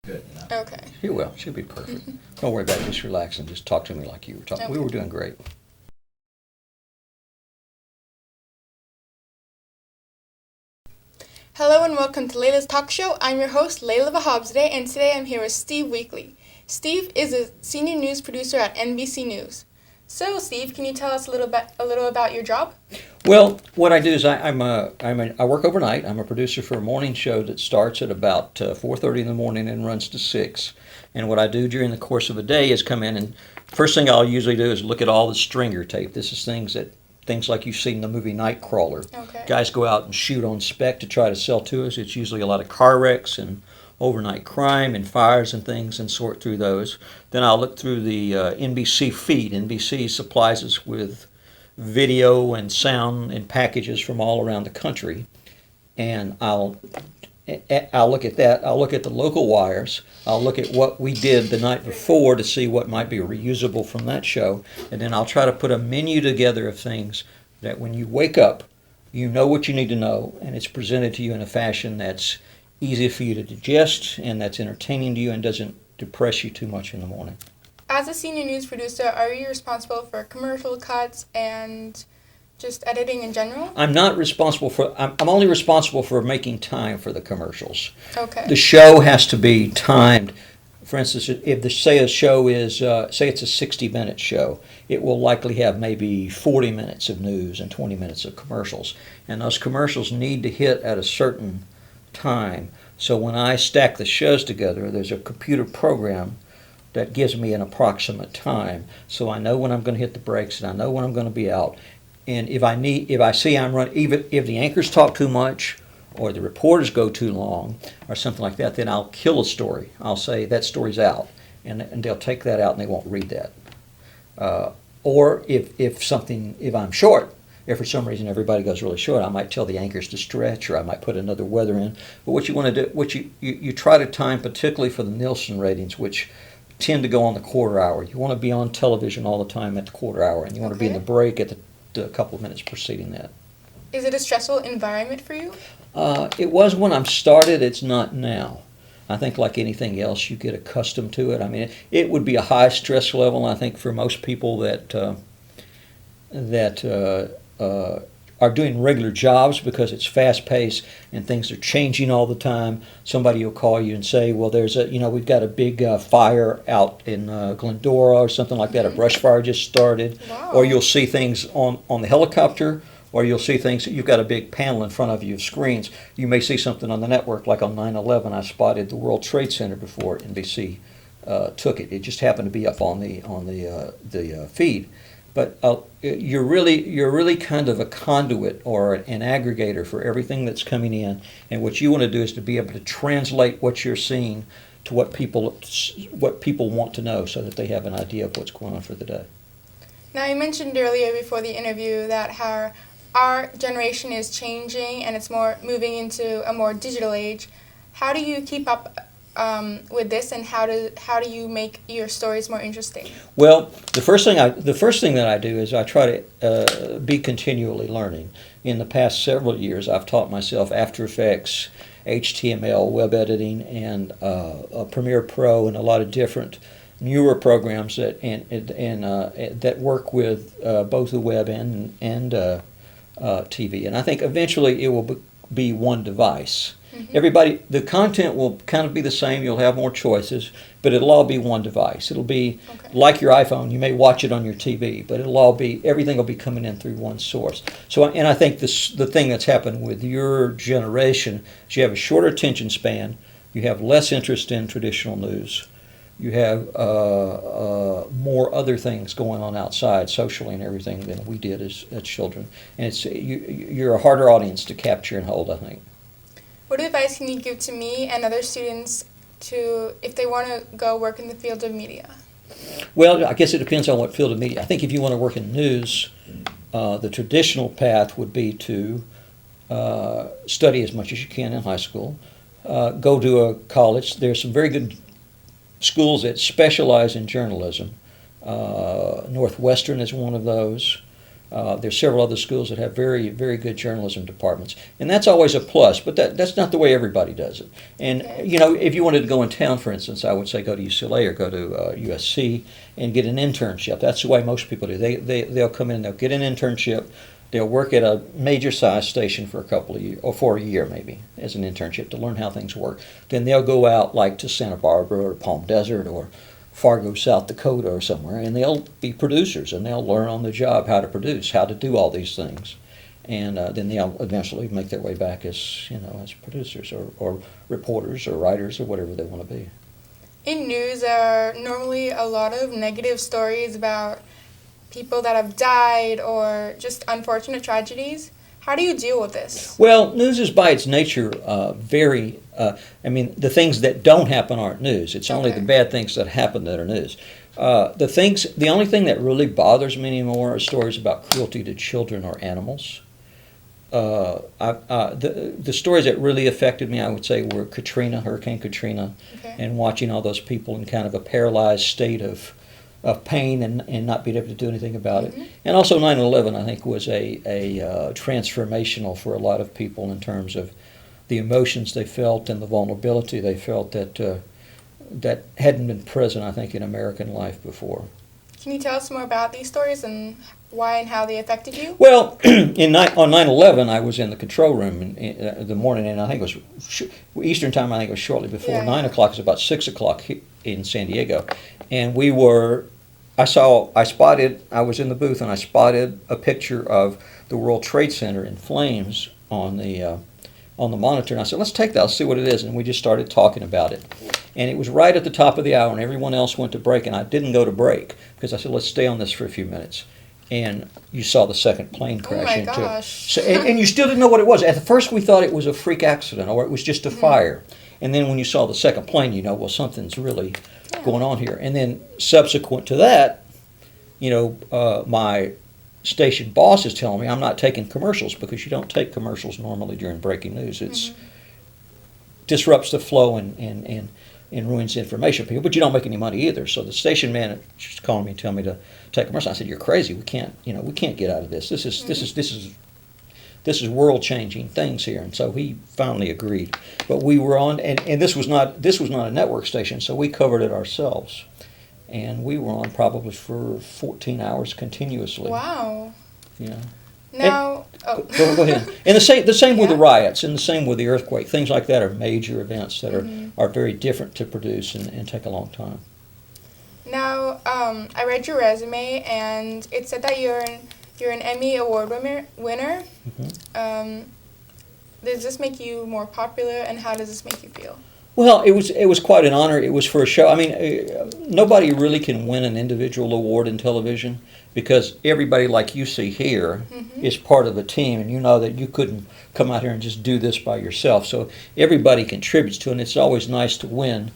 good. You know? Okay. She will. She'll be perfect. Don't worry about it. Just relax and just talk to me like you were talking. We Okay. were doing great. Hello and welcome to Leila's Talk Show. I'm your host, Leila Vaha today, and today I'm here with Steve Weakley. Steve is a senior news producer at NBC News. So, Steve, can you tell us a little about your job? Well, what I do is I work overnight. I'm a producer for a morning show that starts at about 4:30 in the morning and runs to 6. And what I do during the course of a day is come in, and first thing I'll usually do is look at all the stringer tape. This is things like you've seen in the movie Nightcrawler. Okay. Guys go out and shoot on spec to try to sell to us. It's usually a lot of car wrecks and overnight crime and fires and things, and sort through those. Then I'll look through the NBC feed. NBC supplies us with video and sound and packages from all around the country, and I'll look at that. I'll look at the local wires. I'll look at what we did the night before to see what might be reusable from that show, and then I'll try to put a menu together of things that when you wake up, you know what you need to know, and it's presented to you in a fashion that's easy for you to digest and that's entertaining to you and doesn't depress you too much in the morning. As a senior news producer, are you responsible for commercial cuts and just editing in general? I'm not responsible for, I'm only responsible for making time for the commercials. Okay. The show has to be timed. For instance, if say a show is, say it's a 60-minute show, it will likely have maybe 40 minutes of news and 20 minutes of commercials. And those commercials need to hit at a certain time. So when I stack the shows together, there's a computer program that gives me an approximate time. So I know when I'm going to hit the brakes and I know when I'm going to be out. And if I see I'm running, even if the anchors talk too much or the reporters go too long or something like that, then I'll kill a story. I'll say that story's out, and they'll take that out and they won't read that. Or if I'm short, if for some reason everybody goes really short, I might tell the anchors to stretch, or I might put another weather in. But what you want to do, you try to time, particularly for the Nielsen ratings, which tend to go on the quarter hour. You want to be on television all the time at the quarter hour, and you want to be in the break at the couple of minutes preceding that. Is it a stressful environment for you? It was when I started. It's not now. I think like anything else, you get accustomed to it. I mean, it would be a high stress level, I think, for most people that are doing regular jobs, because it's fast paced and things are changing all the time. Somebody will call you and say, well, we've got a big fire out in Glendora or something like that. A brush fire just started. Wow. Or you'll see things on the helicopter, or you'll see things, you've got a big panel in front of you of screens. You may see something on the network, like on 9/11, I spotted the World Trade Center before NBC took it. It just happened to be up on the feed. But you're really kind of a conduit or an aggregator for everything that's coming in. And what you want to do is to be able to translate what you're seeing to what people want to know, so that they have an idea of what's going on for the day. Now, you mentioned earlier before the interview that how our generation is changing and it's more moving into a more digital age. How do you keep up with this, and how do you make your stories more interesting? Well, the first thing that I do is I try to be continually learning. In the past several years, I've taught myself After Effects, HTML, web editing, and Premiere Pro, and a lot of different newer programs that work with both the web and TV. And I think eventually it will be one device. Mm-hmm. The content will kind of be the same. You'll have more choices, but it'll all be one device. It'll be like your iPhone. You may watch it on your TV, but everything will be coming in through one source. And I think the thing that's happened with your generation is you have a shorter attention span. You have less interest in traditional news. You have more other things going on outside socially and everything than we did as children. And you're a harder audience to capture and hold, I think. What advice can you give to me and other students if they want to go work in the field of media? Well, I guess it depends on what field of media. I think if you want to work in news, the traditional path would be to study as much as you can in high school, go to a college. There's some very good schools that specialize in journalism. Northwestern is one of those. There's several other schools that have very, very good journalism departments, and that's always a plus. But that's not the way everybody does it. And if you wanted to go in town, for instance, I would say go to UCLA or go to USC and get an internship. That's the way most people do. They'll come in, they'll get an internship. They'll work at a major size station for a couple of years, or for a year maybe, as an internship to learn how things work. Then they'll go out like to Santa Barbara or Palm Desert or Fargo, South Dakota or somewhere, and they'll be producers, and they'll learn on the job how to produce, how to do all these things. And then they'll eventually make their way back as producers or reporters or writers or whatever they want to be. In news, there are normally a lot of negative stories about people that have died or just unfortunate tragedies. How do you deal with this? Well, news is by its nature the things that don't happen aren't news. It's only the bad things that happen that are news. The only thing that really bothers me anymore are stories about cruelty to children or animals. The stories that really affected me, I would say, were Hurricane Katrina, and watching all those people in kind of a paralyzed state of pain and not being able to do anything about it. And also 9/11, I think, was a transformational for a lot of people in terms of the emotions they felt and the vulnerability they felt that hadn't been present, I think, in American life before. Can you tell us more about these stories and why and how they affected you? Well, on 9/11, I was in the control room in the morning, and I think it was Eastern time. I think it was shortly before 9 o'clock. It was about 6 o'clock in San Diego, and I was in the booth, and I spotted a picture of the World Trade Center in flames on the monitor, and I said, let's take that, let's see what it is, and we just started talking about it. And it was right at the top of the hour, and everyone else went to break, and I didn't go to break, because I said, let's stay on this for a few minutes. And you saw the second plane crash into it. Oh my gosh. So, and you still didn't know what it was. At first we thought it was a freak accident, or it was just a fire. And then when you saw the second plane, well, something's really going on here. And then subsequent to that, my station boss is telling me I'm not taking commercials, because you don't take commercials normally during breaking news. It disrupts the flow and ruins the information for people, but you don't make any money either. So the station manager is calling me and telling me to take commercial. I said, you're crazy. We can't get out of this. This is world changing things here. And so he finally agreed. But we were on, and this was not a network station, so we covered it ourselves. And we were on probably for 14 hours continuously. Wow. Yeah. Now, go ahead. And the same with the riots, and the same with the earthquake. Things like that are major events that are very different to produce and take a long time. Now, I read your resume, and it said that you're an Emmy Award winner. Does this make you more popular, and how does this make you feel? Well, it was quite an honor. It was for a show. I mean, nobody really can win an individual award in television, because everybody, like you see here, is part of a team, and you know that you couldn't come out here and just do this by yourself. So everybody contributes to it, and it's always nice to win.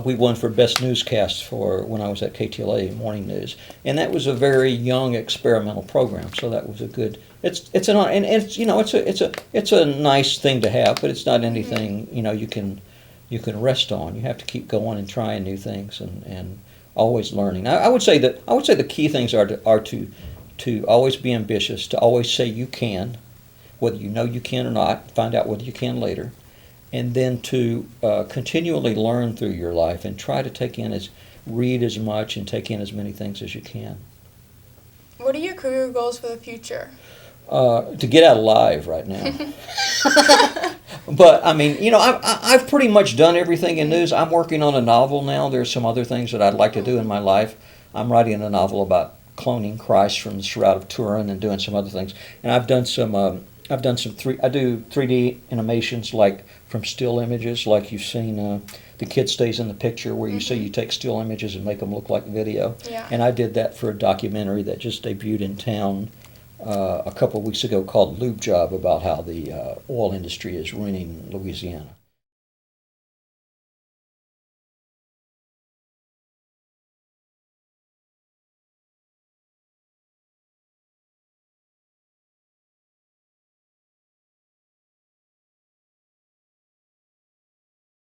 We won for Best Newscast for when I was at KTLA Morning News, and that was a very young experimental program. So that was a good. It's an honor, and it's a nice thing to have, but it's not anything you can rest on. You have to keep going and trying new things and always learning. I would say the key things are to always be ambitious, to always say you can, whether you know you can or not, find out whether you can later, and then to continually learn through your life and try to read as much and take in as many things as you can. What are your career goals for the future? To get out alive right now. But I mean, I've pretty much done everything in news. I'm working on a novel now. There's some other things that I'd like to do in my life. I'm writing a novel about cloning Christ from the Shroud of Turin and doing some other things. And I do 3D animations, like from still images, like you've seen The Kid Stays in the Picture, where you see you take still images and make them look like video. Yeah. And I did that for a documentary that just debuted in town a couple of weeks ago called Lube Job, about how the oil industry is ruining Louisiana.